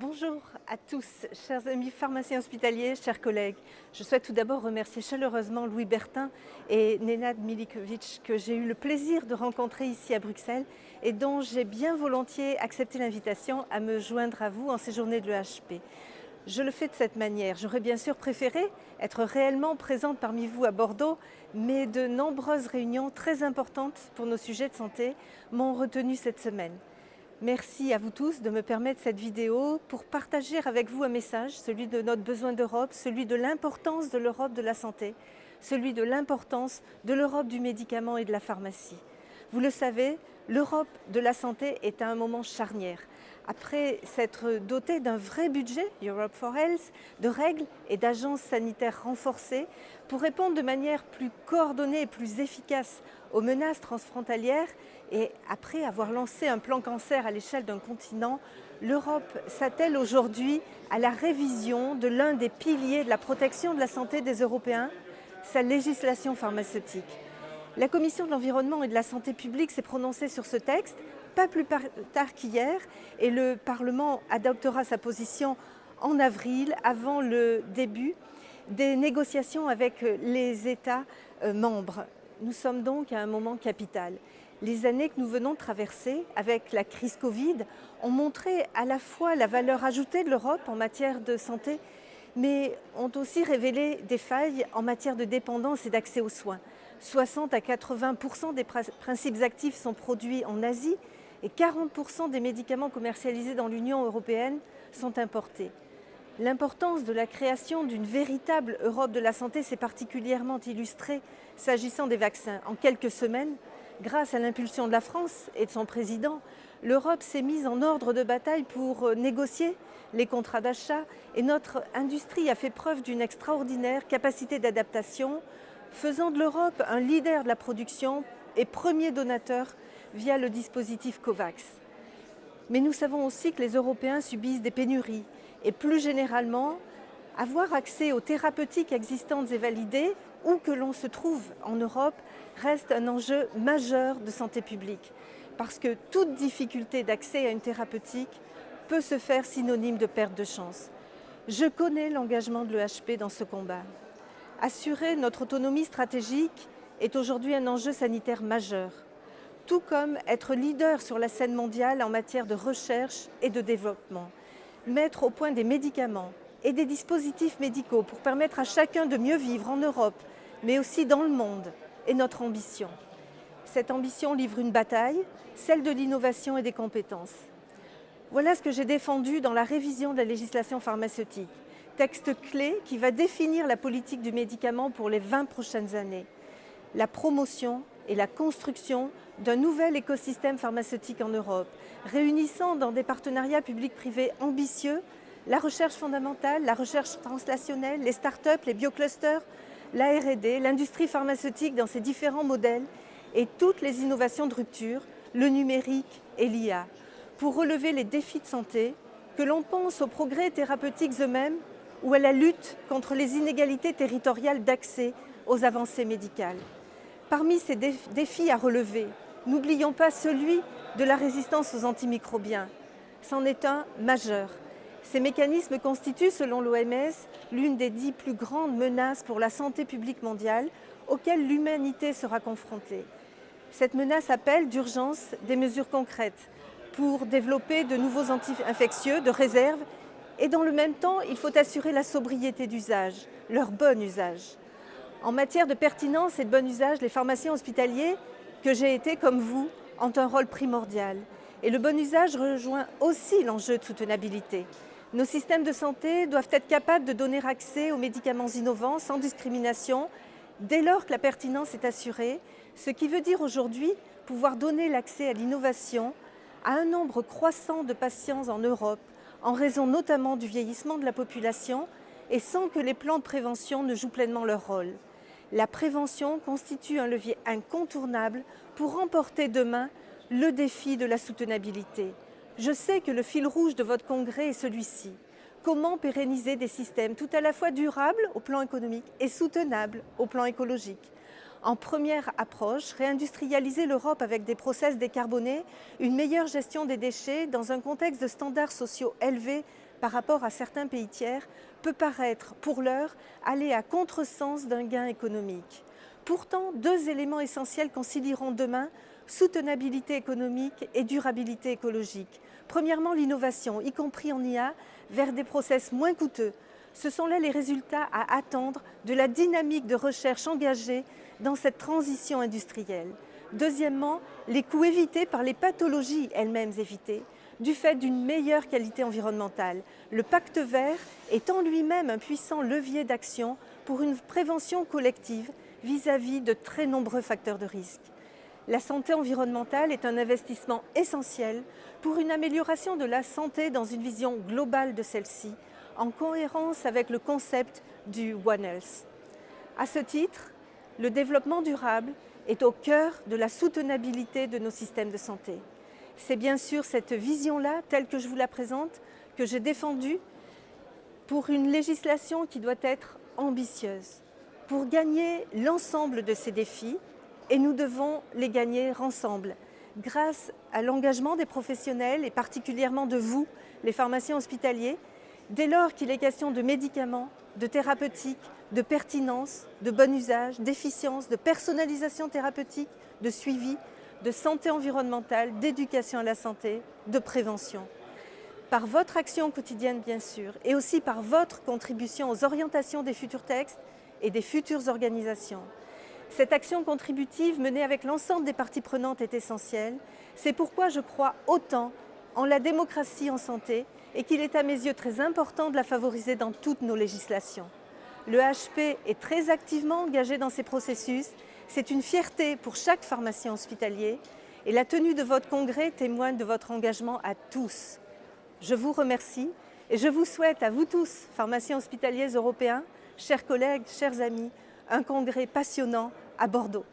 Bonjour à tous, chers amis pharmaciens hospitaliers, chers collègues. Je souhaite tout d'abord remercier chaleureusement Louis Bertin et Nenad Milikovic que j'ai eu le plaisir de rencontrer ici à Bruxelles et dont j'ai bien volontiers accepté l'invitation à me joindre à vous en ces journées de l'EHP. Je le fais de cette manière. J'aurais bien sûr préféré être réellement présente parmi vous à Bordeaux, mais de nombreuses réunions très importantes pour nos sujets de santé m'ont retenue cette semaine. Merci à vous tous de me permettre cette vidéo pour partager avec vous un message, celui de notre besoin d'Europe, celui de l'importance de l'Europe de la santé, celui de l'importance de l'Europe du médicament et de la pharmacie. Vous le savez, l'Europe de la santé est à un moment charnière. Après s'être dotée d'un vrai budget, Europe for Health, de règles et d'agences sanitaires renforcées pour répondre de manière plus coordonnée et plus efficace aux menaces transfrontalières, et après avoir lancé un plan cancer à l'échelle d'un continent, l'Europe s'attelle aujourd'hui à la révision de l'un des piliers de la protection de la santé des Européens, sa législation pharmaceutique. La Commission de l'environnement et de la santé publique s'est prononcée sur ce texte, pas plus tard qu'hier, et le Parlement adoptera sa position en avril, avant le début des négociations avec les États membres. Nous sommes donc à un moment capital. Les années que nous venons de traverser avec la crise Covid ont montré à la fois la valeur ajoutée de l'Europe en matière de santé, mais ont aussi révélé des failles en matière de dépendance et d'accès aux soins. 60 à 80% des principes actifs sont produits en Asie et 40% des médicaments commercialisés dans l'Union européenne sont importés. L'importance de la création d'une véritable Europe de la santé s'est particulièrement illustrée s'agissant des vaccins. En quelques semaines, grâce à l'impulsion de la France et de son président, l'Europe s'est mise en ordre de bataille pour négocier les contrats d'achat et notre industrie a fait preuve d'une extraordinaire capacité d'adaptation, faisant de l'Europe un leader de la production et premier donateur via le dispositif COVAX. Mais nous savons aussi que les Européens subissent des pénuries et plus généralement, avoir accès aux thérapeutiques existantes et validées, où que l'on se trouve en Europe, reste un enjeu majeur de santé publique. Parce que toute difficulté d'accès à une thérapeutique peut se faire synonyme de perte de chance. Je connais l'engagement de l'EHP dans ce combat. Assurer notre autonomie stratégique est aujourd'hui un enjeu sanitaire majeur, tout comme être leader sur la scène mondiale en matière de recherche et de développement. Mettre au point des médicaments et des dispositifs médicaux pour permettre à chacun de mieux vivre en Europe, mais aussi dans le monde, est notre ambition. Cette ambition livre une bataille, celle de l'innovation et des compétences. Voilà ce que j'ai défendu dans la révision de la législation pharmaceutique, texte clé qui va définir la politique du médicament pour les 20 prochaines années. La promotion et la construction d'un nouvel écosystème pharmaceutique en Europe, réunissant dans des partenariats publics-privés ambitieux la recherche fondamentale, la recherche translationnelle, les start-up, les bioclusters, la R&D, l'industrie pharmaceutique dans ses différents modèles et toutes les innovations de rupture, le numérique et l'IA, pour relever les défis de santé, que l'on pense aux progrès thérapeutiques eux-mêmes ou à la lutte contre les inégalités territoriales d'accès aux avancées médicales. Parmi ces défis à relever, n'oublions pas celui de la résistance aux antimicrobiens. C'en est un majeur. Ces mécanismes constituent, selon l'OMS, l'une des 10 plus grandes menaces pour la santé publique mondiale auxquelles l'humanité sera confrontée. Cette menace appelle d'urgence des mesures concrètes pour développer de nouveaux anti-infectieux de réserve et dans le même temps, il faut assurer la sobriété d'usage, leur bon usage. En matière de pertinence et de bon usage, les pharmaciens hospitaliers, que j'ai été comme vous, ont un rôle primordial. Et le bon usage rejoint aussi l'enjeu de soutenabilité. Nos systèmes de santé doivent être capables de donner accès aux médicaments innovants sans discrimination, dès lors que la pertinence est assurée, ce qui veut dire aujourd'hui pouvoir donner l'accès à l'innovation à un nombre croissant de patients en Europe, en raison notamment du vieillissement de la population et sans que les plans de prévention ne jouent pleinement leur rôle. La prévention constitue un levier incontournable pour remporter demain le défi de la soutenabilité. Je sais que le fil rouge de votre congrès est celui-ci. Comment pérenniser des systèmes tout à la fois durables au plan économique et soutenables au plan écologique? En première approche, réindustrialiser l'Europe avec des process décarbonés, une meilleure gestion des déchets dans un contexte de standards sociaux élevés par rapport à certains pays tiers peut paraître, pour l'heure, aller à contresens d'un gain économique. Pourtant, deux éléments essentiels concilieront demain soutenabilité économique et durabilité écologique. Premièrement, l'innovation, y compris en IA, vers des process moins coûteux. Ce sont là les résultats à attendre de la dynamique de recherche engagée dans cette transition industrielle. Deuxièmement, les coûts évités par les pathologies elles-mêmes évitées, du fait d'une meilleure qualité environnementale. Le pacte vert est en lui-même un puissant levier d'action pour une prévention collective vis-à-vis de très nombreux facteurs de risque. La santé environnementale est un investissement essentiel pour une amélioration de la santé dans une vision globale de celle-ci, en cohérence avec le concept du One Health. À ce titre, le développement durable est au cœur de la soutenabilité de nos systèmes de santé. C'est bien sûr cette vision-là, telle que je vous la présente, que j'ai défendue pour une législation qui doit être ambitieuse, pour gagner l'ensemble de ces défis, et nous devons les gagner ensemble, grâce à l'engagement des professionnels et particulièrement de vous, les pharmaciens hospitaliers, dès lors qu'il est question de médicaments, de thérapeutique, de pertinence, de bon usage, d'efficience, de personnalisation thérapeutique, de suivi, de santé environnementale, d'éducation à la santé, de prévention. Par votre action quotidienne, bien sûr, et aussi par votre contribution aux orientations des futurs textes et des futures organisations. Cette action contributive menée avec l'ensemble des parties prenantes est essentielle. C'est pourquoi je crois autant en la démocratie en santé et qu'il est à mes yeux très important de la favoriser dans toutes nos législations. Le HP est très activement engagé dans ces processus. C'est une fierté pour chaque pharmacien hospitalier et la tenue de votre congrès témoigne de votre engagement à tous. Je vous remercie et je vous souhaite à vous tous, pharmaciens hospitaliers européens, chers collègues, chers amis, un congrès passionnant à Bordeaux.